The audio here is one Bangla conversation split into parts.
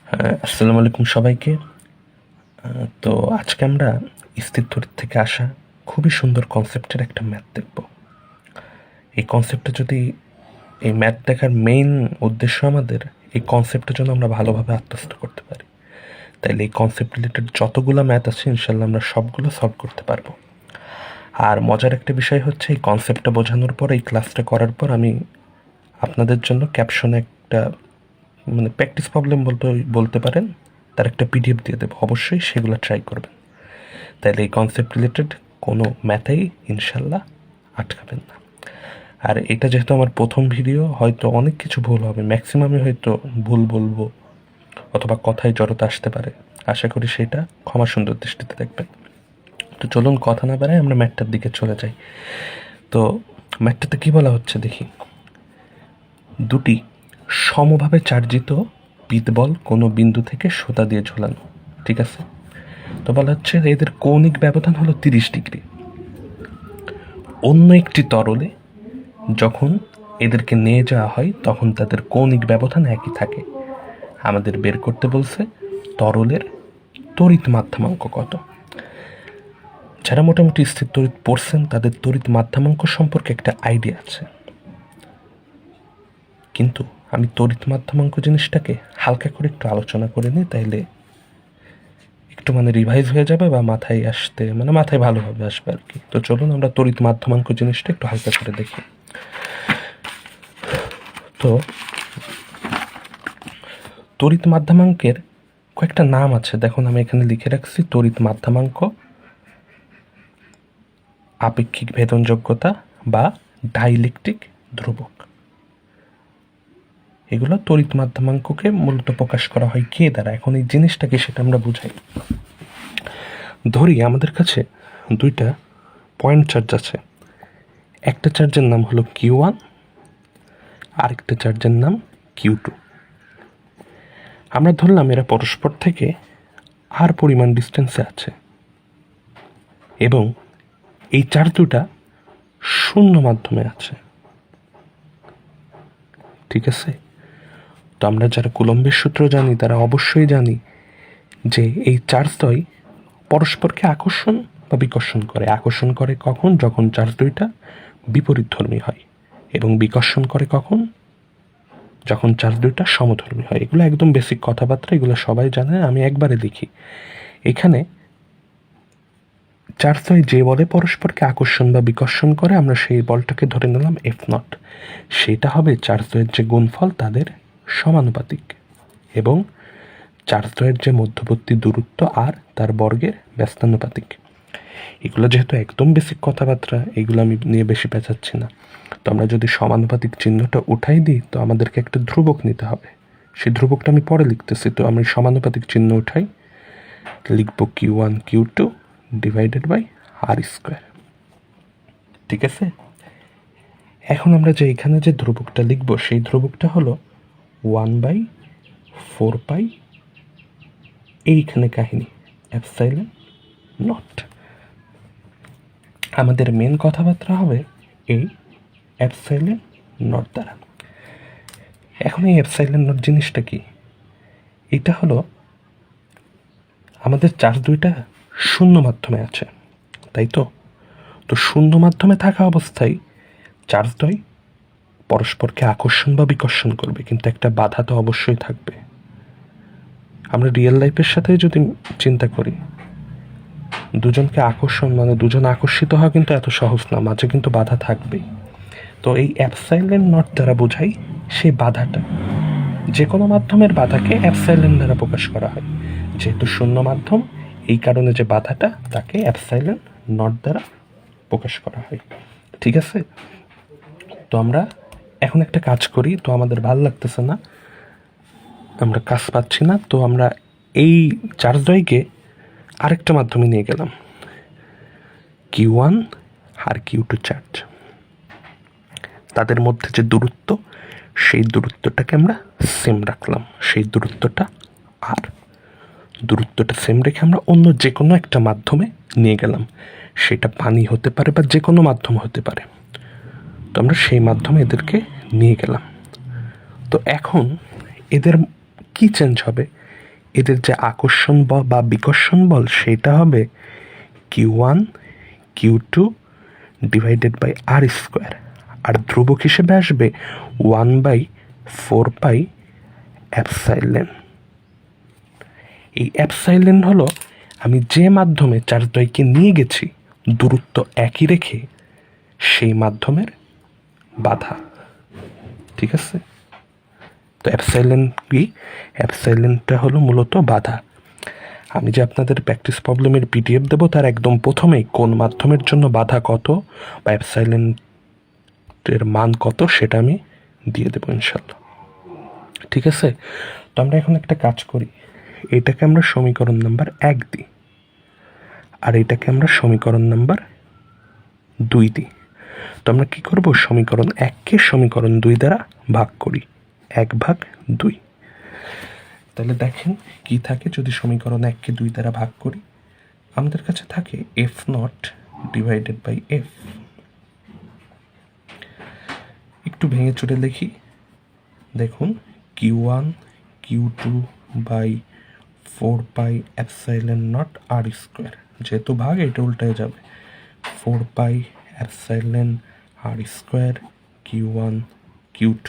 আসসালামু আলাইকুম সবাইকে। তো আজকে আমরা স্থির তড়িৎ থেকে আসা খুবই সুন্দর কনসেপ্টের একটা ম্যাথ দেখব। এই কনসেপ্টটা যদি এই ম্যাথ দেখার মেইন উদ্দেশ্য আমাদের এই কনসেপ্টটা যেন আমরা ভালোভাবে আত্মস্থ করতে পারি, তাইলে এই কনসেপ্ট রিলেটেড যতগুলো ম্যাথ আছে ইনশাল্লাহ আমরা সবগুলো সলভ করতে পারবো। আর মজার একটা বিষয় হচ্ছে এই কনসেপ্টটা বোঝানোর পর, এই ক্লাসটা করার পর আমি আপনাদের জন্য ক্যাপশনে একটা প্র্যাকটিস প্রবলেম বলতে পারেন, তার একটা পিডিএফ দিয়ে দেবো। অবশ্যই সেগুলো ট্রাই করবেন, তাহলে এই কনসেপ্ট রিলেটেড কোনো ম্যাথেই ইনশাল্লাহ আটকাবেন না। আর এটা যেহেতু আমার প্রথম ভিডিও, হয়তো অনেক কিছু ভুল হবে, ম্যাক্সিমামই হয়তো ভুল বলবো অথবা কথায় জড়তা আসতে পারে। আশা করি সেটা ক্ষমা সুন্দর দৃষ্টিতে দেখবেন। তো চলুন কথা না বাড়াই আমরা ম্যাথটার দিকে চলে যাই। তো ম্যাথটাতে কী বলা হচ্ছে দেখি। দুটি সমভাবে চার্জিত বিটবল কোনো বিন্দু থেকে সুতা দিয়ে ঝোলানো, ঠিক আছে। তো বলা হচ্ছে এদের কৌণিক ব্যবধান হলো 30 ডিগ্রি। অন্য একটি তরলে যখন এদেরকে নিয়ে যাওয়া হয় তখন তাদের কৌণিক ব্যবধান একই থাকে। আমাদের বের করতে বলছে তরলের তড়িৎ মাধ্যমাঙ্ক কত। যারা মোটামুটি স্থির তড়িৎ পড়ছেন তাদের তড়িৎ মাধ্যমাঙ্ক সম্পর্কে একটা আইডিয়া আছে, কিন্তু আমি তড়িৎ মাধ্যমাঙ্ক জিনিসটাকে হালকা করে একটু আলোচনা করে নিই, তাইলে একটু রিভাইজ হয়ে যাবে বা মাথায় আসতে মাথায় ভালোভাবে আসবে আর কি। তো চলুন আমরা তড়িৎ মাধ্যমাঙ্ক জিনিসটা একটু হালকা করে দেখি। তো তড়িৎ মাধ্যমাঙ্কের কয়েকটা নাম আছে, দেখুন আমি এখানে লিখে রাখছি। তড়িৎ মাধ্যমাঙ্ক, আপেক্ষিক ভেদনযোগ্যতা বা ডাইইলেকট্রিক ধ্রুবক, এগুলো তড়িৎ মাধ্যমাঙ্ককে মূলত প্রকাশ করা হয় কে দ্বারা। এখন এই জিনিসটাকে সেটা আমরা বুঝাই। ধরি আমাদের কাছে দুইটা পয়েন্ট চার্জ আছে, একটা চার্জের নাম হলো Q1, আরেকটা চার্জের নাম Q2। আমরা ধরলাম এরা পরস্পর থেকে আর পরিমাণ ডিস্টেন্সে আছে এবং এই চার্জ দুটা শূন্য মাধ্যমে আছে, ঠিক আছে। তো আমরা যারা কুলম্বের সূত্র জানি তারা অবশ্যই জানি যে এই চার্জদ্বয় পরস্পরকে আকর্ষণ বা বিকর্ষণ করে। আকর্ষণ করে কখন? যখন চার্জ দুইটা বিপরীতধর্মী হয়, এবং বিকর্ষণ করে কখন? যখন চার্জ দুইটা সমধর্মী হয়। এগুলো একদম বেসিক কথাবার্তা, এগুলো সবাই জানে। আমি একবারে লিখি, এখানে চার্জদ্বয় যে বলে পরস্পরকে আকর্ষণ বা বিকর্ষণ করে, আমরা সেই বলটাকে ধরে নিলাম F0। সেটা হবে চার্জদ্বয়ের যে গুণফল তাদের সমানুপাতিক, এবং চার্জদ্বয়ের যে মধ্যবর্তী দূরত্ব আর তার বর্গের ব্যস্তানুপাতিক। এগুলো যেহেতু একদম বেসিক কথাবার্তা, এগুলো আমি নিয়ে বেশি পেঁচাচ্ছি না। তো আমরা যদি সমানুপাতিক চিহ্নটা উঠাই দিই তো আমাদেরকে একটা ধ্রুবক নিতে হবে। সেই ধ্রুবকটা আমি পরে লিখতেছি। তো আমি সমানুপাতিক চিহ্ন উঠাই, লিখব Q1 Q2 divided by R², ঠিক আছে। এখন আমরা যে এখানে যে ধ্রুবকটা লিখব সেই ধ্রুবকটা হলো 1/4π, এইখানে কাহিনী এপসাইলন নট। আমাদের মেন কথাবার্তা হবে এই এপসাইলন নট দ্বারা। এখন এই এপসাইলন নট জিনিসটা কি? এটা হলো আমাদের চার্জ দুইটা শূন্য মাধ্যমে আছে, তাই তো। তো শূন্য মাধ্যমে থাকা অবস্থায় চার্জদ্বয় পরস্পরকে আকর্ষণ বা বিকর্ষণ করবে, কিন্তু একটা বাধা তো অবশ্যই থাকবে। আমরা রিয়েল লাইফের সাথে যদি চিন্তা করি, দুজনকে আকর্ষণ দুজন আকর্ষিত হওয়া কিন্তু এত সহজ না, মাঝে কিন্তু বাধা থাকবেই। তো এই এপসাইলন নট দ্বারা বোঝাই সেই বাধাটা। যে কোনো মাধ্যমের বাধাকে এপসাইলন দ্বারা প্রকাশ করা হয়। যেহেতু শূন্য মাধ্যম, এই কারণে যে বাধাটা তাকে এপসাইলন নট দ্বারা প্রকাশ করা হয়, ঠিক আছে। তো আমরা এখন একটা কাজ করি, তো আমাদের ভালো লাগতেছে না, আমরা কাজ পাচ্ছি না, তো আমরা এই চার্জদ্বয়কে আরেকটা মাধ্যমে নিয়ে গেলাম, Q1 আর Q2 চার্জ। তাদের মধ্যে যে দূরত্ব, সেই দূরত্বটাকে আমরা সেম রাখলাম, সেই দূরত্বটা আর দূরত্বটা সেম রেখে আমরা অন্য যে কোনো একটা মাধ্যমে নিয়ে গেলাম। সেটা পানি হতে পারে বা যে কোনো মাধ্যম হতে পারে। তো আমরা সেই মাধ্যমে এদেরকে নিয়ে গেলাম। তো এখন এদের কি চেঞ্জ হবে? এদের যে আকর্ষণ বল বা বিকর্ষণ বল সেটা হবে Q1 Q2 divided by R square, আর ধ্রুবক হিসেবে আসবে 1/4 পাই এপসাইলেন। এই এপসাইলেন হলো আমি যে মাধ্যমে চার্জদ্বয়কে নিয়ে গেছি দূরত্ব একই রেখে সেই মাধ্যমের বাধা। ঠিক আছে, তো অ্যাপসাইলেন কি? অ্যাপসাইলেনটা হলো মূলত বাধা। আমি যে আপনাদের প্র্যাকটিস প্রবলেমের পিডিএফ দেবো তার একদম প্রথমেই কোন মাধ্যমের জন্য বাধা কত বা অ্যাপসাইলেন্টের মান কত সেটা আমি দিয়ে দেবো ইনশাল্লাহ। ঠিক আছে, তো আমরা এখন একটা কাজ করি, এটাকে আমরা সমীকরণ নাম্বার 1 দিই আর এটাকে আমরা সমীকরণ নাম্বার 2 দিই। তো আমরা কী করবো, সমীকরণ 1কে সমীকরণ 2 দ্বারা ভাগ করি, 1/2। তাহলে দেখেন কি থাকে, যদি সমীকরণ 1কে 2 দ্বারা ভাগ করি আমাদের কাছে থাকে F0 ডিভাইডেড বাই F। একটু ভেঙে চুরে লিখি, দেখুন Q1 Q2 by 4 pi epsilon naught r square, যেহেতু ভাগ এটা উল্টে যাবে, 4 পাই এপসাইলেন আর স্কোয়ার Q1 Q2।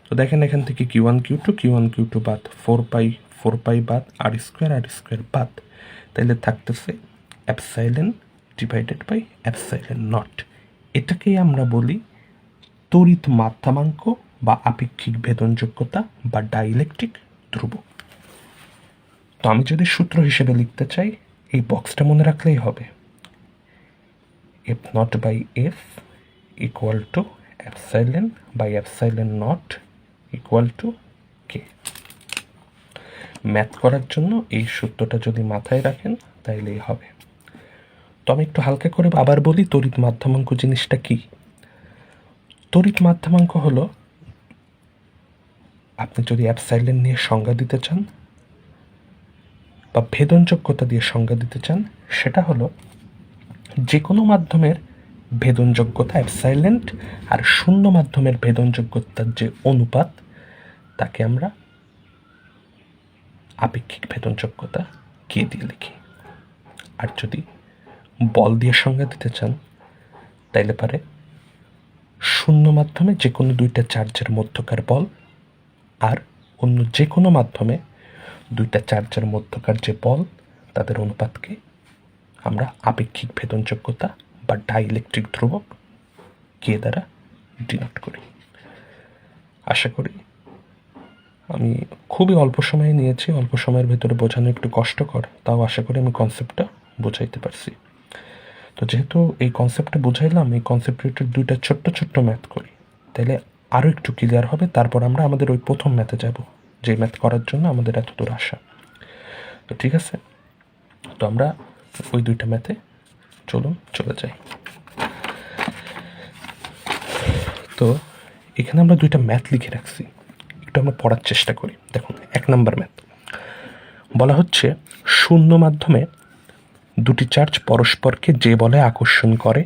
তো দেখেন এখান থেকে Q1 Q2 বাদ, 4 পাই বাদ, আর স্কোয়ার বাদ, তাহলে থাকতেছে epsilon divided by epsilon naught. এটাকেই আমরা বলি তড়িৎ মাধ্যামাঙ্ক বা আপেক্ষিক ভেদনযোগ্যতা বা ডাইইলেকট্রিক ধ্রুবক। তো আমি যদি সূত্র হিসেবে লিখতে চাই এই বক্সটা মনে রাখলেই হবে, F0/F equal to epsilon by epsilon naught equal to K. Math করার জন্য এই সূত্রটা যদি মাথায় রাখেন তাইলেই হবে। তো আমি একটু হালকা করে আবার বলি তড়িৎ মাধ্যামাঙ্ক জিনিসটা কি। তড়িৎ মাধ্যামাঙ্ক হলো, আপনি যদি অ্যাপসাইলেন নিয়ে সংজ্ঞা দিতে চান বা ভেদনযোগ্যতা দিয়ে সংজ্ঞা দিতে চান, সেটা হলো যে কোনো মাধ্যমের ভেদনযোগ্যতা অ্যাপসাইলেন্ট আর শূন্য মাধ্যমের ভেদনযোগ্যতার যে অনুপাত তাকে আমরা আপেক্ষিক ভেদনযোগ্যতা কে দিয়ে লিখি। আর যদি বল দিয়ে সংজ্ঞা দিতে চান তাইলে পারে শূন্য মাধ্যমে যে কোনো দুইটা চার্জের মধ্যকার বল আর অন্য যে কোনো মাধ্যমে দুইটা চার্জের মধ্যকার যে বল তাদের অনুপাতকে আমরা আপেক্ষিক ভেদনযোগ্যতা বা ডাইইলেকট্রিক ধ্রুবক কে দ্বারা ডিনোট করি। আশা করি আমি খুবই অল্প সময়ে নিয়েছি, অল্প সময়ের ভেতরে বোঝানো একটু কষ্টকর, তাও আশা করি আমি কনসেপ্টটা বোঝাইতে পারছি। তো যেহেতু এই কনসেপ্টটা বুঝাইলাম, এই কনসেপ্টের দুইটা ছোট্ট ম্যাথ করি তাহলে আরও একটু ক্লিয়ার হবে, তারপর আমরা আমাদের ওই প্রথম ম্যাথে যাব যে ম্যাথ করার জন্য আমাদের এত দূর আসা। তো ঠিক আছে, তো আমরা ওই দুইটা ম্যাথে চলে যাই। তো এখানে আমরা দুইটা ম্যাথ লিখে রাখছি, একটু আমরা পড়ার চেষ্টা করি। দেখুন 1 নম্বর ম্যাথ বলা হচ্ছে শূন্য মাধ্যমে দুটি চার্জ পরস্পরকে যে বলে আকর্ষণ করে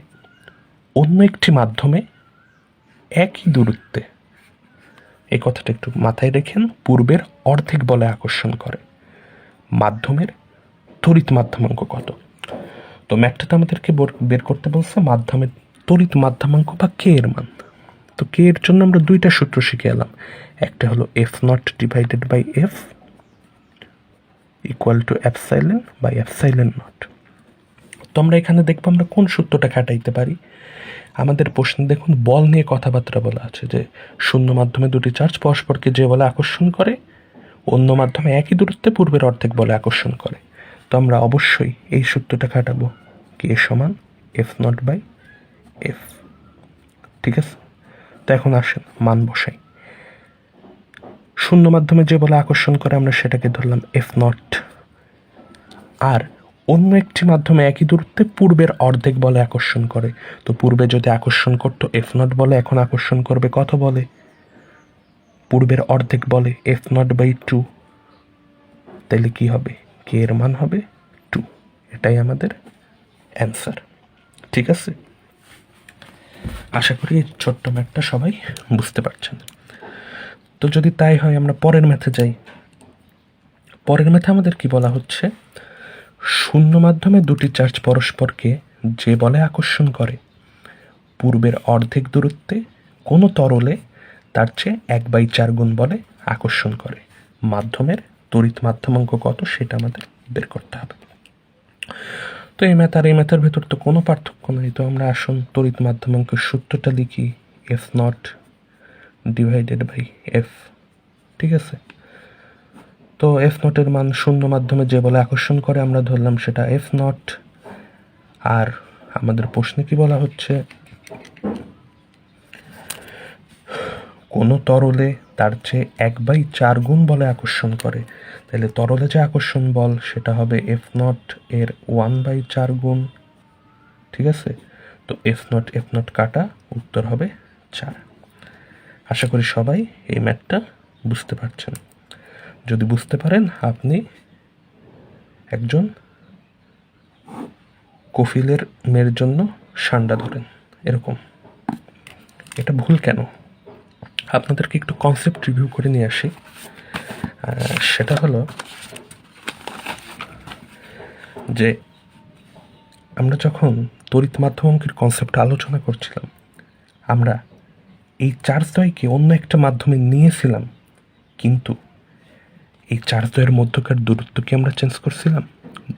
অন্য একটি মাধ্যমে একই দূরত্বে, এই কথাটা একটু মাথায় রেখেন, পূর্বের অর্ধেক বলে আকর্ষণ করে, মাধ্যমের তড়িৎ মাধ্যামাঙ্ক কত। তো ম্যাথটাতে আমাদেরকে বের করতে বলছে মাধ্যমের তড়িৎ মাধ্যামাঙ্ক বা কে এর মান। তো কে এর জন্য আমরা দুইটা সূত্র শিখে এলাম, একটা হলো F0 divided by F equal to epsilon by epsilon naught. তো আমরা এখানে দেখবো আমরা কোন সূত্রটা খাটাইতে পারি। আমাদের প্রশ্নে দেখুন বল নিয়ে কথাবার্তা বলা আছে যে শূন্য মাধ্যমে দুটি চার্জ পরস্পরকে যে বলে আকর্ষণ করে অন্য মাধ্যমে একই দূরত্বে পূর্বের অর্ধেক বলে আকর্ষণ করে। তো আমরা অবশ্যই এই সূত্রটা খাটাবো, কে সমান F0/F। ঠিক আছে, তো এখন আসেন মান বসাই। শূন্য মাধ্যমে যে বলে আকর্ষণ করে আমরা সেটাকে ধরলাম F0, আর অন্য একটি মাধ্যমে একই দূরত্বে পূর্বের অর্ধেক বলে আকর্ষণ করে। তো পূর্বে যদি আকর্ষণ করতো F0 বলে, এখন আকর্ষণ করবে কত বলে? পূর্বের অর্ধেক বলে, F0/2। তাহলে কি হবে? কে এর মান হবে 2। এটাই আমাদের অ্যান্সার। ঠিক আছে, আশা করি এই ছোট্ট ম্যাথটা সবাই বুঝতে পারছেন। তো যদি তাই হয় আমরা পরের ম্যাথে যাই। পরের ম্যাথে আমাদের কি বলা হচ্ছে, শূন্য মাধ্যমে দুটি চার্জ পরস্পরকে যে বলে আকর্ষণ করে পূর্বের অর্ধেক দূরত্বে কোনো তরলে তার চেয়ে 1/4 গুণ বলে আকর্ষণ করে। মাধ্যমের তড়িৎ মাধ্যমাঙ্ক কত সেটা আমাদের বের করতে হবে। তো এই ম্যাথ আর এই ম্যাথের ভেতর তো কোনো পার্থক্য নেই। তো আমরা আসুন তড়িৎ মাধ্যমাঙ্কের সূত্রটা লিখি, F0 ডিভাইডেড বাই F। ঠিক আছে, তো F0 এর মান শূন্য মাধ্যমে যে বলে আকর্ষণ করে আমরা ধরলাম সেটা F0। আর আমাদের প্রশ্নে কি বলা হচ্ছে, কোনো তরলে তার চেয়ে 1/4 গুণ বলে আকর্ষণ করে। তাহলে তরলে যে আকর্ষণ বল সেটা হবে F0 এর 1/4 গুণ। ঠিক আছে, তো F0 কাটা, উত্তর হবে 4। আশা করি সবাই এই ম্যাথটা বুঝতে পারছেন। যদি বুঝতে পারেন আপনি একজন কফিলের মেয়ের জন্য সান্ডা ধরেন, এরকম। এটা ভুল কেন, আপনাদেরকে একটু কনসেপ্ট রিভিউ করে নিয়ে আসি। সেটা হলো যে আমরা যখন তড়িৎ মাধ্যমাঙ্কের কনসেপ্ট আলোচনা করছিলাম, আমরা এই চার্জদ্বয়কে অন্য একটা মাধ্যমে নিয়েছিলাম, কিন্তু এই চার্জদ্বয়ের মধ্যকার দূরত্ব কি আমরা চেঞ্জ করছিলাম?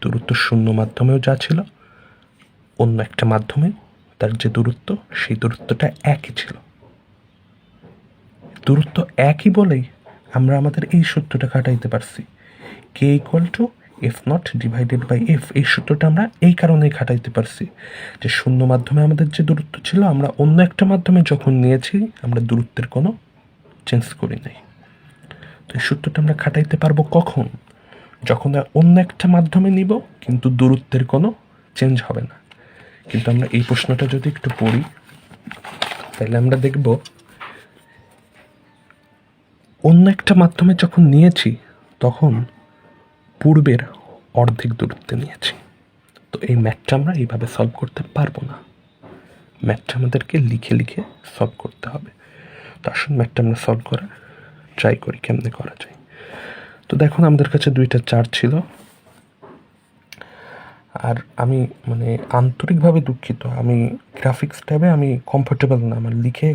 দূরত্ব শূন্য মাধ্যমেও যা ছিল, অন্য একটা মাধ্যমে তার যে দূরত্ব সেই দূরত্বটা একই ছিল। দূরত্ব একই বলেই আমরা আমাদের এই সূত্রটা খাটাইতে পারছি, K equal to F0 divided by F। এই সূত্রটা আমরা এই কারণেই খাটাইতে পারছি যে শূন্য মাধ্যমে আমাদের যে দূরত্ব ছিল, আমরা অন্য একটা মাধ্যমে যখন নিয়েছি আমরা দূরত্বের কোনো চেঞ্জ করি নাই। তো এই সূত্রটা আমরা খাটাইতে পারবো কখন? যখন অন্য একটা মাধ্যমে নিব কিন্তু দূরত্বের কোনো চেঞ্জ হবে না। কিন্তু আমরা এই প্রশ্নটা যদি একটু পড়ি তাহলে আমরা দেখব অন্য একটা মাধ্যমে যখন নিয়েছি তখন পূর্বের অর্ধেক দূরত্বে নিয়েছি। তো এই ম্যাথটা আমরা এইভাবে সলভ করতে পারবো না, ম্যাথটা আমাদেরকে লিখে লিখে সলভ করতে হবে। তো আসুন ম্যাথটা আমরা সলভ করার ট্রাই করি কেমনে করা যায়। তো দেখুন আমাদের কাছে দুইটা চার্জ ছিল, আর আমি মানে আন্তরিকভাবে দুঃখিত, আমি গ্রাফিক্স ট্যাবে আমি কমফোর্টেবল না, আমার লিখে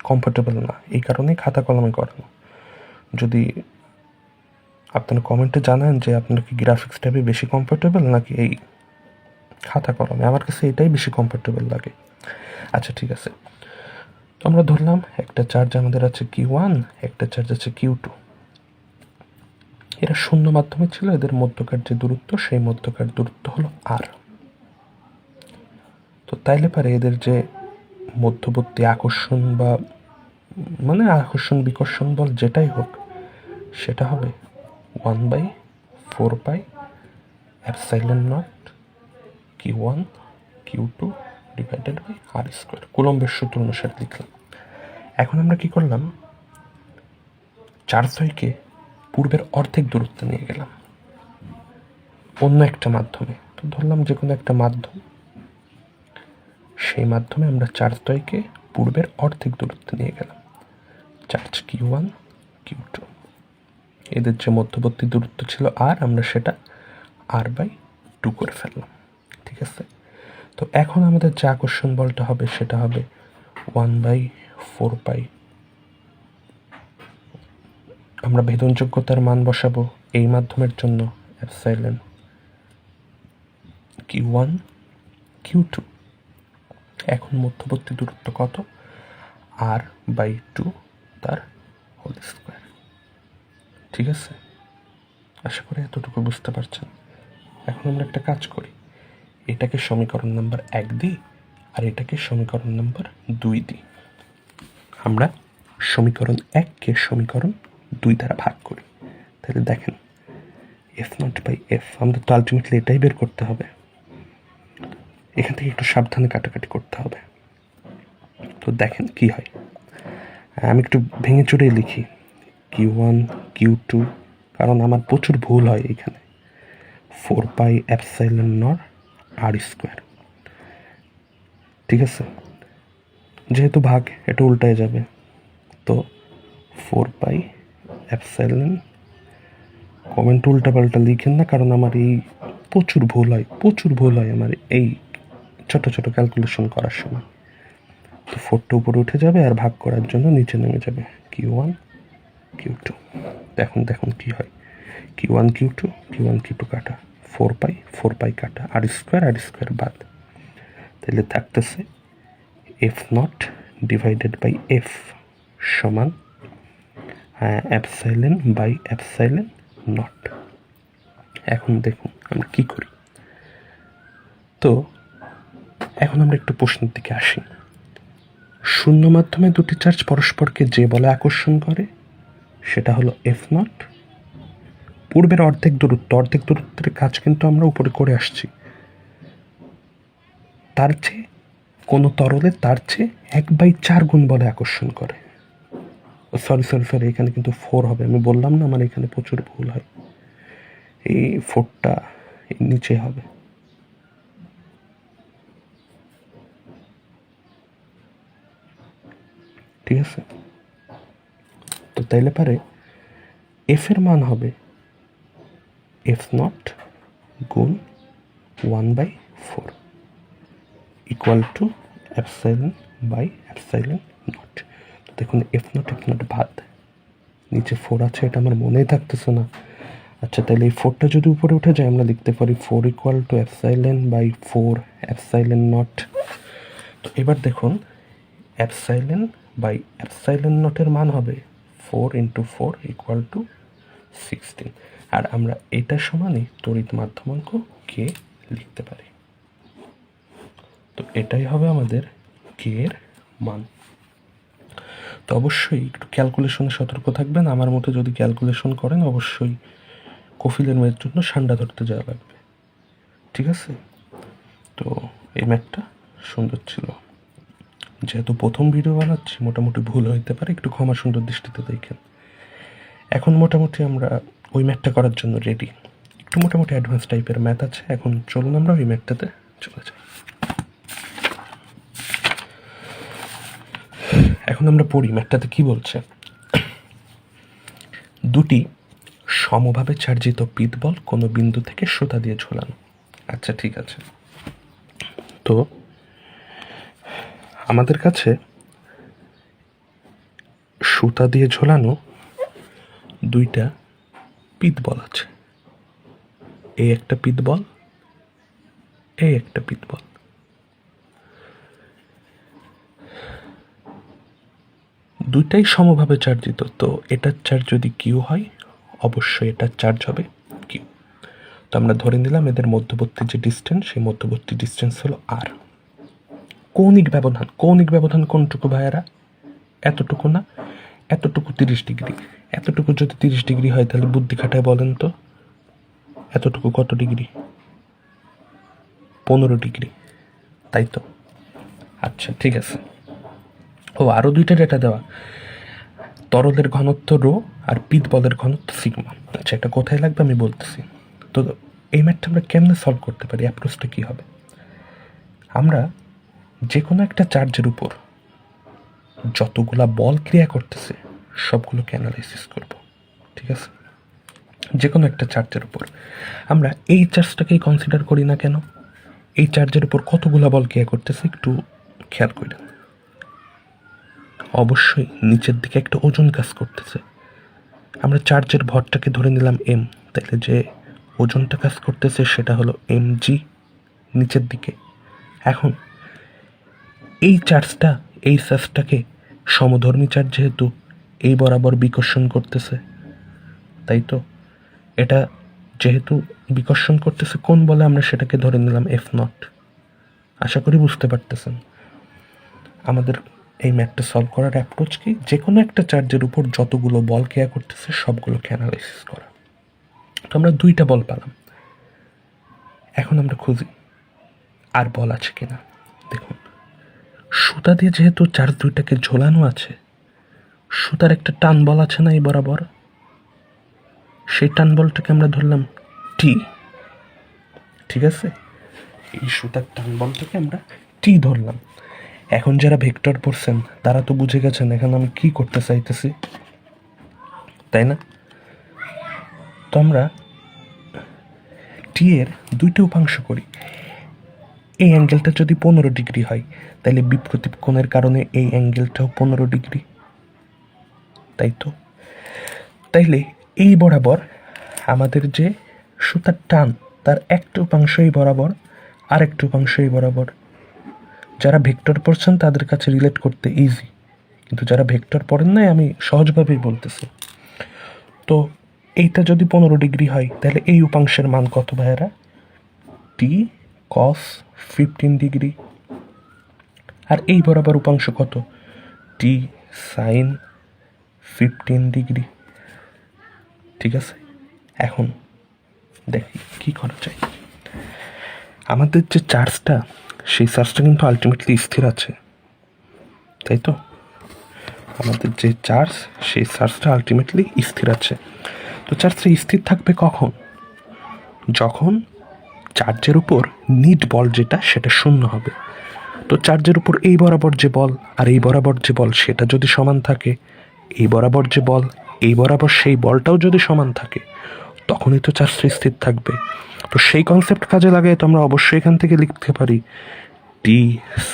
কমফোর্টেবল না, এই কারণেই খাতা কলমে করানো। যদি আপনারা কমেন্টে জানান যে আপনারা কি গ্রাফিক্স ট্যাবে বেশি কমফোর্টেবল নাকি এই খাতা কলমে, আমার কাছে এটাই বেশি কমফোর্টেবল লাগে। আচ্ছা ঠিক আছে, তো আমরা ধরলাম একটা চার্জ আমাদের আছে Q1, একটা চার্জ আছে Q2। এরা শূন্য মাধ্যমে ছিল, এদের মধ্যকার যে দূরত্ব সেই মধ্যকার দূরত্ব হলো R। তো তাইলে পারে এদের যে মধ্যবর্তী আকর্ষণ বা মানে আকর্ষণ বিকর্ষণ বল যেটাই হোক, সেটা হবে 1/4πε0 Q1 Q2 divided by R²। কুলম্বের সূত্র অনুসারে লিখলাম। এখন আমরা কি করলাম, চার্জদ্বয়কে পূর্বের অর্ধেক দূরত্বে নিয়ে গেলাম অন্য একটা মাধ্যমে। তো ধরলাম যে কোনো একটা মাধ্যম, সেই মাধ্যমে আমরা চার্জদ্বয়কে পূর্বের অর্ধেক দূরত্বে নিয়ে গেলাম। চার্জ Q1 Q2, এদের যে মধ্যবর্তী দূরত্ব ছিল R, আমরা সেটা R/2 করে ফেললাম। ঠিক আছে, তো এখন আমাদের যে আকর্ষণ বলটা হবে সেটা হবে 1/4π, আমরা ভেদনযোগ্যতার মান বসাবো এই মাধ্যমের জন্য এপসাইলন Q1 Q2। এখন মধ্যবর্তী দূরত্ব কত? R/2 তার হোল স্কোয়ার। ঠিক আছে, আশা করি এতটুকু বুঝতে পারছেন। এখন আমরা একটা কাজ করি, এটাকে সমীকরণ নাম্বার 1 দিই আর এটাকে সমীকরণ নাম্বার 2 দিই। আমরা সমীকরণ 1কে সমীকরণ 2 দ্বারা ভাগ করি। তাহলে দেখেন F0/F, আমাদের তো আলটিমেটলি এটাই বের করতে হবে। এখান থেকে একটু সাবধানে কাটাকাটি করতে হবে। তো দেখেন কি হয়, আমি একটু ভেঙে চুরে লিখি Q1 Q2, কারণ আমার প্রচুর ভুল হয় এখানে। 4πε0 R²। ঠিক আছে, যেহেতু ভাগ এটা উল্টায় যাবে, তো 4πε কমেন্ট উল্টাপাল্টা লিখেন না, কারণ আমার এই প্রচুর ভুল হয় আমার এই ছোট ছোট ক্যালকুলেশন করার সময়। তো 4টা উপরে উঠে যাবে আর ভাগ করার জন্য নিচে নেমে যাবে Q1 Q2। দেখুন কি হয়, Q1 Q2 কাটা, 4 পাই কাটা, আর স্কোয়ার বাদ, তাহলে থাকতেছে F0 ডিভাইডেড বাই F সমান এপসাইলন বাই এপসাইলন নট। এখন দেখুন আমরা কি করি। তো এখন আমরা একটু প্রশ্নের দিকে আসি। শূন্য মাধ্যমে দুটি চার্জ পরস্পরকে যে বলে আকর্ষণ করে সেটা হলো F0। পূর্বের অর্ধেক দূরত্বের কাজ কিন্তু আমরা উপরে করে আসছি। তার চেয়ে কোনো তরলে তার চেয়ে 1/4 গুণ বলে আকর্ষণ করে। সরি, এখানে কিন্তু 4 হবে, আমি বললাম না আমার এখানে প্রচুর ভুল হয়। এই 4টা নিচে হবে। ঠিক আছে, তো তাইলে পারে এফ এর মান হবে F0 গুণ 1/4 equal to epsilon by epsilon naught. দেখুন F0 বাদ, নিচে 4 আছে, এটা আমার মনেই থাকতেছে না। আচ্ছা, তাহলে এই 4টা যদি উপরে উঠে যায় আমরা লিখতে পারি 4 equal to epsilon by 4 epsilon naught. তো এবার দেখুন এপসাইলন বাই এপসাইলন নটের মান হবে 4 × 4 ইকুয়াল টু 16। আর আমরা এটা সমানই তড়িৎ মাধ্যমাঙ্ক কে লিখতে পারি। তো এটাই হবে আমাদের কে এর মান। তো অবশ্যই একটু ক্যালকুলেশনে সতর্ক থাকবেন। আমার মতো যদি ক্যালকুলেশন করেন অবশ্যই কফিলের মেয়ের জন্য সান্ডা ধরতে যাওয়া লাগবে। ঠিক আছে, তো এই ম্যাথটা সুন্দর ছিল। যেহেতু প্রথম ভিডিও বানাচ্ছি মোটামুটি ভুল হইতে পারে, একটু ক্ষমা সুন্দর দৃষ্টিতে দেখেন। এখন মোটামুটি আমরা ওই ম্যাথটা করার জন্য রেডি। একটু মোটামুটি অ্যাডভান্স টাইপের ম্যাথ আছে, এখন চলুন আমরা ওই ম্যাথটাতে চলে যাই। এখন আমরা পড়ি ম্যাথটাতে কি বলছে। দুটি সমভাবে চার্জিত পিত বল কোনো বিন্দু থেকে সুতা দিয়ে ঝোলানো। আচ্ছা ঠিক আছে, তো আমাদের কাছে সুতা দিয়ে ঝোলানো দুইটা পিত বল আছে। এই একটা পিত বল, এই একটা পিত বল। দুইটাই সমভাবে চার্জিত, তো এটার চার্জ যদি কিউ হয় অবশ্যই এটার চার্জ হবে কিউ। তো আমরা ধরে নিলাম এদের মধ্যবর্তী যে ডিস্টেন্স, সেই মধ্যবর্তী ডিস্টেন্স হলো আর। কৌণিক ব্যবধান কোনটুকু ভাইয়ারা? এতটুকু না, এতটুকু 30 ডিগ্রি। এতটুকু যদি 30 ডিগ্রি হয় তাহলে বুদ্ধি খাটায় বলেন তো এতটুকু কত ডিগ্রি? 15 ডিগ্রি, তাই তো? আচ্ছা ঠিক আছে। ও আরও দুইটা ডেটা দেওয়া, তরলের ঘনত্ব রো আর পিত বলের ঘনত্ব সিগমা। আচ্ছা, এটা কোথায় লাগবে আমি বলতেছি। তো এই ম্যাথটা আমরা কেমনে সলভ করতে পারি, অ্যাপ্রোচটা কী হবে? আমরা যে কোনো একটা চার্জের উপর যতগুলা বল ক্রিয়া করতেছে সবগুলোকে অ্যানালাইসিস করব। ঠিক আছে, যে কোনো একটা চার্জের উপর আমরা এই চার্জটাকেই কনসিডার করি না কেন? এই চার্জের উপর কতগুলা বল ক্রিয়া করতেছে একটু খেয়াল করেন। অবশ্যই নিচের দিকে একটা ওজন কাজ করতেছে। আমরা চার্জের ভরটাকে ধরে নিলাম এম, তাহলে যে ওজনটা কাজ করতেছে সেটা হলো mg নিচের দিকে। এখন এই চার্জটাকে সমধর্মী চার্জ যেহেতু এই বরাবর বিকর্ষণ করতেছে, তাই তো এটা যেহেতু বিকর্ষণ করতেছে কোন বলে আমরা সেটাকে ধরে নিলাম F0। আশা করি বুঝতে পারতেছেন। আমাদের এই ম্যাথটা সলভ করার অ্যাপ্রোচ কি? যে কোনো একটা চার্জের উপর যতগুলো বল ক্রিয়া করতেছে সবগুলোকে অ্যানালাইসিস করা। তো আমরা দুইটা বল পেলাম, এখন আমরা খুঁজি আর বল আছে কিনা। দেখুন সুতা দিয়ে যেহেতু চার্জ দুইটাকে ঝোলানো আছে, সুতার একটা টান বল আছে না এই বরাবর, সেই টান বলটাকে আমরা ধরলাম টি। ঠিক আছে, এই সুতার টান বলটাকে আমরা টি ধরলাম। এখন যারা ভেক্টর পড়ছেন তারা তো বুঝে গেছেন এখানে আমি কি করতে চাইতেছি, তাই না? তো আমরা টি এর দুইটা উপাংশ করি। এই অ্যাঙ্গেলটা যদি 15 ডিগ্রি হয় তাহলে বিপ্রতীপ কোণের কারণে এই অ্যাঙ্গেলটাও 15 ডিগ্রি, তাই তো? তাইলে এই বরাবর আমাদের যে সুতার টান তার একটা উপাংশই বরাবর, আর একটা উপাংশই বরাবর। যারা ভেক্টর পড়ছেন তাদের কাছে রিলেট করতে ইজি, কিন্তু যারা ভেক্টর পড়েন নাই আমি সহজভাবেই বলতেছি। তো এইটা যদি 15 ডিগ্রি হয় তাহলে এই উপাংশের মান কত ভাইয়েরা? টি কস 15 ডিগ্রি। আর এই বরাবর উপাংশ কত? টি সাইন 15 ডিগ্রি। ঠিক আছে, এখন দেখি কি করা যায়। আমাদের যে চার্জটা, সেই চার্জটা কিন্তু আলটিমেটলি স্থির আছে, তাই তো? আমাদের যে চার্জ, সেই চার্জটা আলটিমেটলি স্থির আছে। তো চার্জটা স্থির থাকবে কখন? যখন চার্জের উপর নিট বল যেটা, সেটা শূন্য হবে। তো চার্জের উপর এই বরাবর যে বল আর এই বরাবর যে বল সেটা যদি সমান থাকে, এই বরাবর যে বল এই বরাবর সেই বলটাও যদি সমান থাকে, তখনই তো চার্জটা স্থির থাকবে। তো সেই কনসেপ্ট কাজে লাগাই তো আমরা অবশ্যই এখান থেকে লিখতে পারি T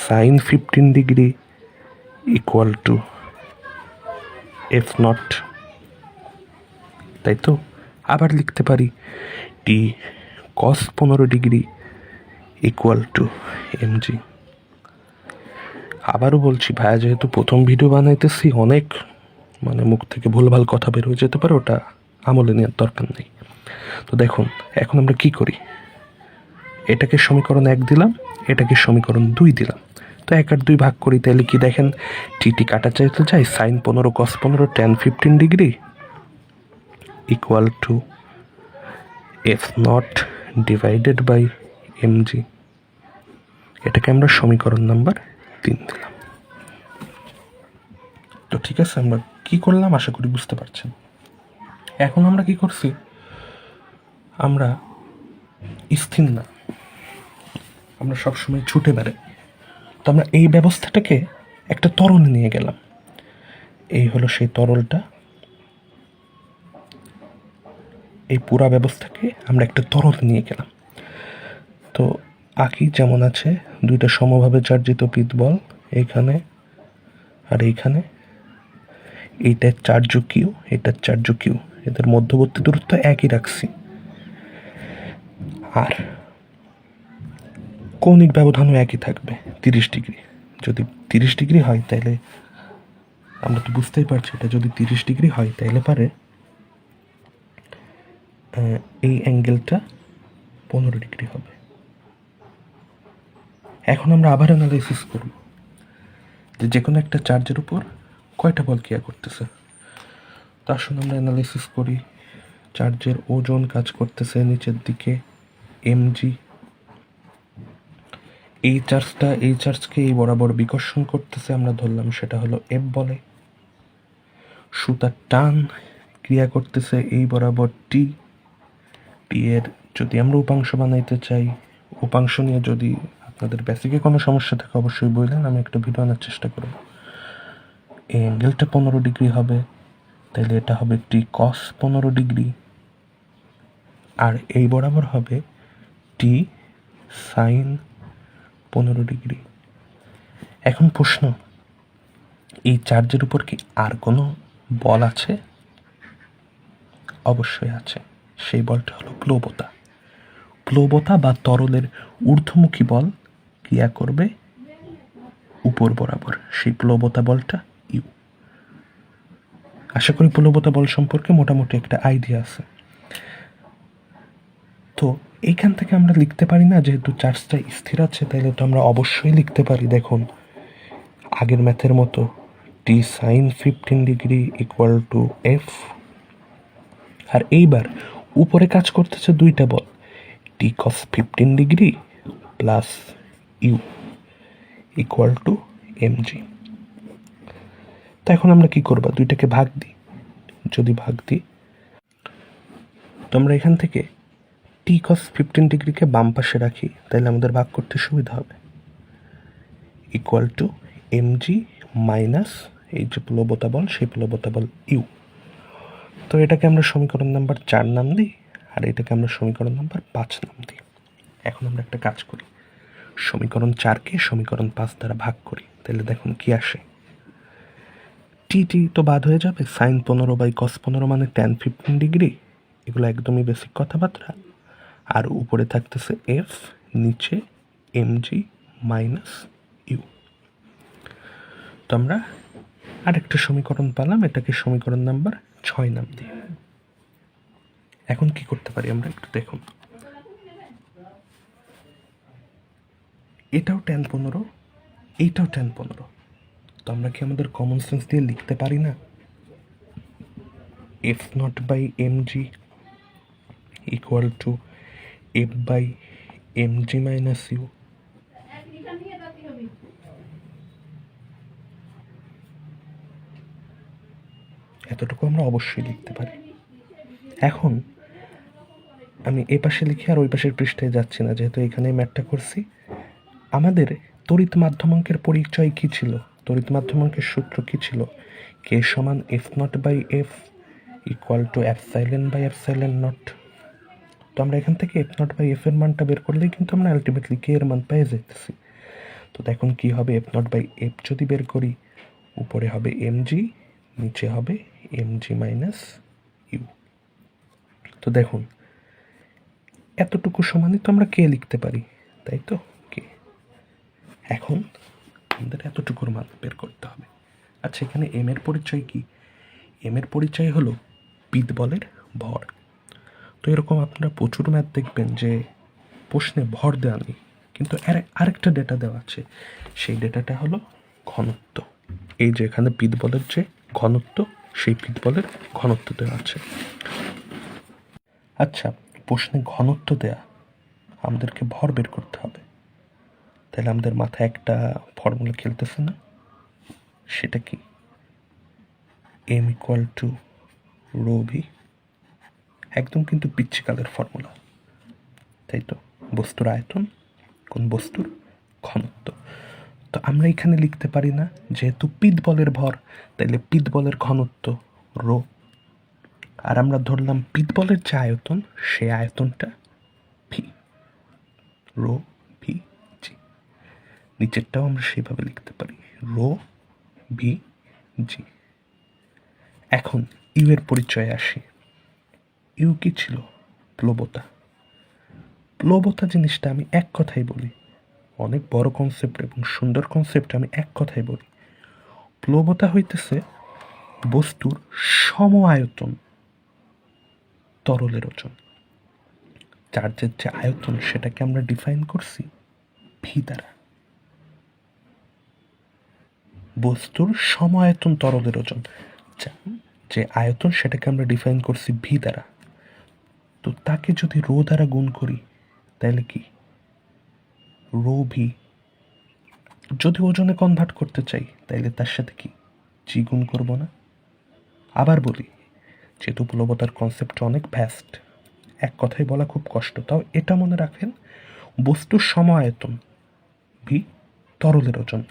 sine 15 degree equal to F nought, তাই তো? আবার লিখতে পারি T cos 15 degree equal to MG. আবারও বলছি ভাইয়া, যেহেতু প্রথম ভিডিও বানাইতেছি, অনেক মুখ থেকে ভুলভাল কথা বের হয়ে যেতে পারে, ওটা আমলে নেওয়ার দরকার নেই। তো দেখুন এখন আমরা কি করি, এটাকে সমীকরণ 1 দিলাম, এটাকে সমীকরণ 2 দিলাম। তো 1 আর 2 ভাগ করি, তাহলে কি দেখেন টি কাটা চাইতে চাই sine 15 cos 15 tan 15 degree equal to F naught divided by MG. এটাকে আমরা সমীকরণ নাম্বার 3 দিলাম। তো ঠিক আছে, আমরা কি করলাম আশা করি বুঝতে পারছেন। এখন আমরা কি করছি, আমরা স্থির না, আমরা সবসময় ছুটে বেড়াই। তো আমরা এই ব্যবস্থাটাকে একটা তরলে নিয়ে গেলাম। এই হলো সেই তরলটা, এই পুরা ব্যবস্থাকে আমরা একটা তরল নিয়ে গেলাম। তো আঁকি যেমন আছে, দুইটা সমভাবে চার্জিত পিত বল এইখানে আর এইখানে, এইটার চার্জ কিউ, এটার চার্জ কিউ, এদের মধ্যবর্তী দূরত্ব একই রাখছি। আর কৌণিক ব্যবধানও একই থাকবে 30 ডিগ্রি। যদি 30 ডিগ্রি হয় তাহলে আমরা তো বুঝতেই পারছি, এটা যদি 30 ডিগ্রি হয় তাহলে পারে এই অ্যাঙ্গেলটা 15 ডিগ্রি হবে। এখন আমরা আবার অ্যানালাইসিস করব যে কোনো একটা চার্জের উপর কয়টা বল ক্রিয়া করতেছে। তো আসুন আমরা অ্যানালাইসিস করি। চার্জের ওজন কাজ করতেছে নিচের দিকে এমজি। এই চার্জটা এই চার্জকে এই বরাবর বিকর্ষণ করতেছে, আমরা ধরলাম সেটা হলো এফ বলে। সুতার টান ক্রিয়া করতেছে এই বরাবর টি। টি এর যদি আমরা উপাংশ বানাইতে চাই, উপাংশ নিয়ে যদি আপনাদের বেসিকে কোনো সমস্যা থাকে অবশ্যই বললেন, আমি একটা ভিডিও আনার চেষ্টা করব। এই অ্যাঙ্গেলটা 15 ডিগ্রি হবে, তাহলে এটা হবে টি কস 15 ডিগ্রি, আর এই বরাবর হবে টি সাইন 15 ডিগ্রি। এখন প্রশ্ন, এই চার্জের উপর কি আর কোনো বল আছে? অবশ্যই আছে, সেই বলটা হলো প্লবতা। প্লবতা বা তরলের ঊর্ধ্বমুখী বল ক্রিয়া করবে উপর বরাবর, সেই প্লবতা বলটা ইউ। আশা করি প্লবতা বল সম্পর্কে মোটামুটি একটা আইডিয়া আছে। তো এইখান থেকে আমরা লিখতে পারি না, যেহেতু চার্জটা স্থির আছে তাহলে তো আমরা অবশ্যই লিখতে পারি, দেখুন আগের ম্যাথের মতো T sine 15 degree equal to F. আর এইবার উপরে কাজ করতেছে দুইটা বল, T cos 15 degree plus U equal to MG. তো এখন আমরা কি করবো, দুইটাকে ভাগ দিই। যদি ভাগ দিই তো আমরা এখান থেকে টি কস 15 ডিগ্রিকে বাম পাশে রাখি, তাহলে আমাদের ভাগ করতে সুবিধা হবে। ইকুয়াল টু এমজি মাইনাস এই যে প্লবতা বল, সেই প্লবতা বল ইউ। তো তো এটাকে আমরা সমীকরণ নাম্বার 4 নাম দিই, আর এটাকে আমরা সমীকরণ নাম্বার 5 নাম দিই। এখন আমরা একটা কাজ করি, সমীকরণ 4কে সমীকরণ 5 দ্বারা ভাগ করি, তাহলে দেখুন কি আসে। টি তো বাদ হয়ে যাবে, sin 15/cos 15 মানে tan 15 ডিগ্রি, এগুলো একদমই বেসিক কথাবার্তা। আর উপরে থাকতেছে এফ, নিচে mg মাইনাস ইউ। তো আমরা আরেকটা সমীকরণ পেলাম, এটাকে সমীকরণ নাম্বার 6 নাম দিই। এখন কি করতে পারি আমরা একটু দেখুন, এটাও tan 15, এইটাও tan 15, তো আমরা কি আমাদের কমন সেন্স দিয়ে লিখতে পারি না f0/mg equal to f/mg minus you? এতটুকু আমরা অবশ্যই লিখতে পারি। এখন আমি এ পাশে লিখি আর ওই পাশের পৃষ্ঠায় যাচ্ছি না, যেহেতু এখানে ম্যাথটা করছি। আমাদের তড়িৎ মাধ্যমাঙ্কের পরিচয় কি ছিল, তড়িৎ মাধ্যমাঙ্কের সূত্র কি ছিল? কে সমান f0/f ইকুয়াল টু ε/ε0। তো আমরা এখান থেকে f0/f এর মানটা বের করলেই কিন্তু আমরা আলটিমেটলি কে এর মান পেয়ে যেতেছি। তো দেখুন কি হবে, f0/f যদি বের করি, উপরে হবে mg, নিচে হবে mg মাইনাস ইউ। তো দেখুন এতটুকু সমানই তো আমরা কে লিখতে পারি, তাই তো? কে। এখন আমাদের এতটুকুর মান বের করতে হবে। আচ্ছা, এখানে এম এর পরিচয় কি? এম এর পরিচয় হলো পিত বলের ভর। তো এরকম আপনারা প্রচুর ম্যাথ দেখবেন যে প্রশ্নে ভর দেওয়া নেই, কিন্তু আরেকটা ডেটা দেওয়া আছে, সেই ডেটাটা হলো ঘনত্ব। এই যে এখানে পিত বলের যে ঘনত্ব, সেই পিত বলের ঘনত্ব দেওয়া আছে। আচ্ছা, প্রশ্নে ঘনত্ব দেয়া, আমাদেরকে ভর বের করতে হবে, তাহলে আমাদের মাথায় একটা ফর্মুলা খেলতেছে না? সেটা কি? M equal to rho V, একদম কিন্তু পিচ্ছিকালের ফর্মুলা, তাই তো? বস্তুর আয়তন কোন বস্তুর ঘনত্ব। তো আমরা এখানে লিখতে পারি না, যেহেতু পিত বলের ভর, তাইলে পিত বলের ঘনত্ব রো, আর আমরা ধরলাম পিত বলের যে আয়তন, সেই আয়তনটা ভি, রো ভি জি। নিচেরটাও আমরা সেভাবে লিখতে পারি, রো ভি জি। এখন ইউ এর পরিচয়ে আসি। ইউ কি ছিল? প্লবতা। প্লবতা জিনিসটা আমি এক কথাই বলি, অনেক বড় কনসেপ্ট এবং সুন্দর কনসেপ্ট, আমি এক কথাই বলি। প্লবতা হইতেছে বস্তুর সম আয়তন তরলের ওজন। চার্জের যে আয়তন, সেটাকে আমরা ডিফাইন করছি ভি দ্বারা। বস্তুর সম আয়তন তরলের ওজন, যে আয়তন, সেটাকে আমরা ডিফাইন করছি ভি দ্বারা। তো তাকে যদি রো দ্বারা গুণ করি, তাহলে কি রো ভি। যদি ওজনে কনভার্ট করতে চাই, তাইলে তার সাথে কি জি গুণ করব না? আবার বলি, যেহেতু প্লবতার কনসেপ্ট অনেক ভ্যাস্ট, এক কথায় বলা খুব কষ্ট, তাও এটা মনে রাখেন, বস্তুর সম আয়তন ভি, তরলের ওজন,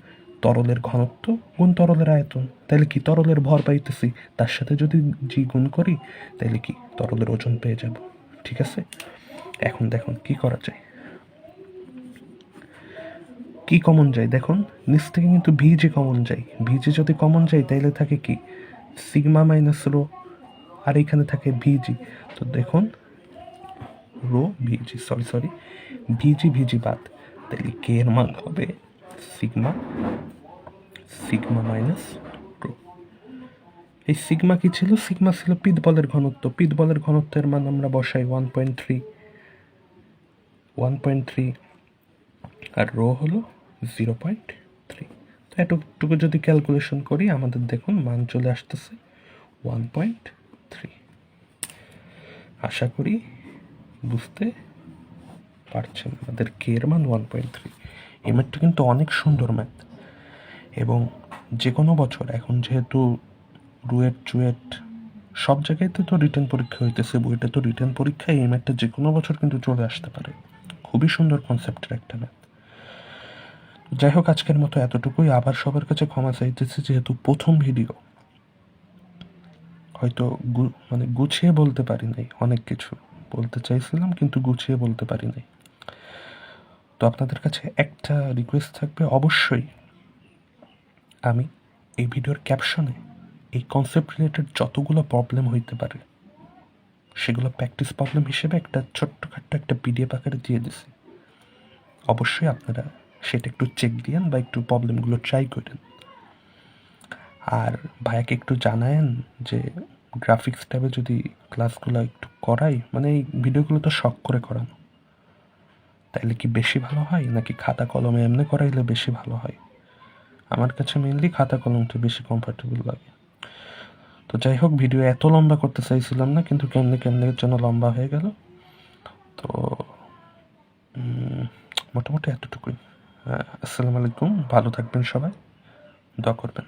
তরলের ঘনত্ব গুণ তরলের আয়তন, তাহলে কি তরলের ভর পাইতেছি, তার সাথে যদি জি গুণ করি, তাহলে কি তরলের ওজন পেয়ে যাব। ঠিক আছে, এখন দেখুন কি করা যায়, কি কমন যায় দেখুন, নিচ থেকে কিন্তু ভিজে কমন যায়। ভিজে যদি কমন যায়, তাইলে থাকে কি সিগমা মাইনাস রো, আর এখানে থাকে ভিজি। তো দেখুন রো ভিজি, সরি ভিজি বাদ, তাহলে কে এর মান হবে সিগমা মাইনাস রো। এই সিগমা কি ছিল? সিগমা ছিল পিত বলের ঘনত্ব। পিত বলের ঘনত্বের মান আমরা বসাই 1.3, আর রো হলো 0.3। তো এতটুকু যদি ক্যালকুলেশন করি, আমাদের দেখুন মান চলে আসতেছে 1.3। আশা করি বুঝতে পারছেন, আমাদের কে এর মান 1.3। এই ম্যাথটা কিন্তু অনেক সুন্দর ম্যাথ, এবং যে কোনো বছর, এখন যেহেতু রুয়েট চুয়েট সব জায়গাতে তো রিটেন পরীক্ষা হইতেছে, বইটা তো রিটেন পরীক্ষায়, এই ম্যাথটা যে কোনো বছর কিন্তু চলে আসতে পারে। খুবই সুন্দর কনসেপ্টের একটা ম্যাথ। যাই হোক, আজকের মতো এতটুকুই। আবার সবার কাছে ক্ষমা চাইতেছি, যেহেতু প্রথম ভিডিও, হয়তো মানে গুছিয়ে বলতে পারি নাই, অনেক কিছু বলতে চাইছিলাম কিন্তু গুছিয়ে বলতে পারি নাই। তো আপনাদের কাছে একটা রিকোয়েস্ট থাকবে, অবশ্যই আমি এই ভিডিওর ক্যাপশনে এই কনসেপ্ট রিলেটেড যতগুলো প্রবলেম হইতে পারে সেগুলো প্র্যাকটিস প্রবলেম হিসেবে একটা ছোট্টখাট্ট একটা পিডিএফ আকারে দিয়ে দিছি। অবশ্যই আপনারা সেটা একটু চেক দিয়েন বা একটু প্রবলেমগুলো ট্রাই করেন। আর ভাইয়াকে একটু জানায়েন যে গ্রাফিক্স ট্যাবে যদি ক্লাসগুলো একটু করাই, মানে এই ভিডিওগুলো তো শখ করে করানো, তাইলে কি বেশি ভালো হয় নাকি খাতা কলমে এমনি করাইলে বেশি ভালো হয়? আমার কাছে মেনলি খাতা কলমটা বেশি কমফর্টেবল লাগে। তো যাই হোক, ভিডিও এত লম্বা করতে চাইছিলাম না, কিন্তু কেমনে কেমনে জন্য লম্বা হয়ে গেল। তো মোটামুটি এতটুকুই। আসসালামু আলাইকুম, ভালো থাকবেন সবাই, দোয়া করবেন।